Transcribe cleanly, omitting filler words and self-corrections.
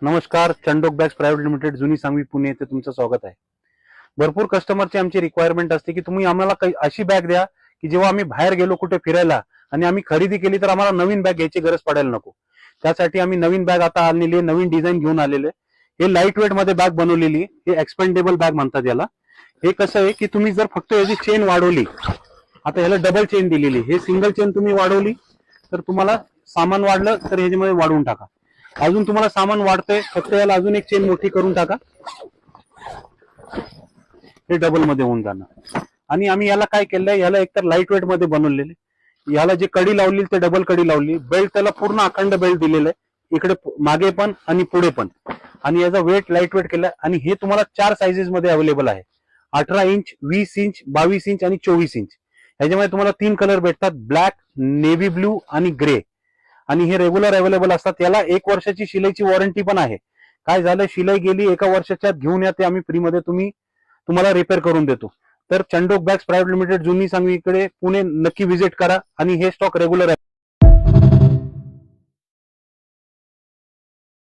नमस्कार, Chandok bags private limited जुनी सांगवी पुणे येथे तुमचं स्वागत आहे. भरपूर कस्टमरची आमची रिक्वायरमेंट असते की तुम्ही आम्हाला अशी बॅग द्या की जेव्हा आम्ही बाहेर गेलो कुठे फिरायला आणि आम्ही खरेदी केली तर आम्हाला नवीन बॅग घ्यायची गरज पडायला नको. त्यासाठी आम्ही नवीन बॅग आता आणलेली आहे, नवीन डिझाईन घेऊन आलेले. हे लाईट वेट मध्ये बॅग बनवलेली, हे एक्सपेंडेबल बॅग म्हणतात याला. हे कसं आहे की तुम्ही जर फक्त याची चेन वाढवली, आता याला डबल चेन दिलेली, हे सिंगल चेन तुम्ही वाढवली तर तुम्हाला सामान वाढलं तर ह्याच्यामध्ये वाढवून टाका. अजून तुम्हाला सामान वाढतंय, फक्त याला अजून एक चेन मोठी करून टाका, हे डबल मध्ये होऊन जाणार. आणि आम्ही याला काय केलंय, याला एकतर लाईट वेट मध्ये बनवलेले, याला जे कडी लावली ते डबल कडी लावली, बेल्ट त्याला पूर्ण अखंड बेल्ट दिलेलं आहे, इकडे मागे पण आणि पुढे पण. आणि याचा वेट लाईट वेट केलाय. आणि हे तुम्हाला 4 साइजेस मध्ये अवेलेबल आहे, 18 इंच, 20 इंच, 22 इंच आणि 24 इंच. ह्याच्यामध्ये तुम्हाला 3 कलर भेटतात, ब्लॅक, नेव्ही ब्ल्यू आणि ग्रे. आणि हे रेग्युलर अवेलेबल असतात. याला 1 वर्षाची शिलाईची वॉरंटी पण आहे. काय झालं, शिलाई गेली 1 वर्षाच्या घेऊन या, ते आम्ही फ्रीमध्ये तुम्हाला रिपेअर करून देतो. तर चंडोक बॅग्स प्रायव्हेट लिमिटेड जुनी सांगवी इकडे पुणे नक्की व्हिजिट करा आणि हे स्टॉक रेग्युलर आहे.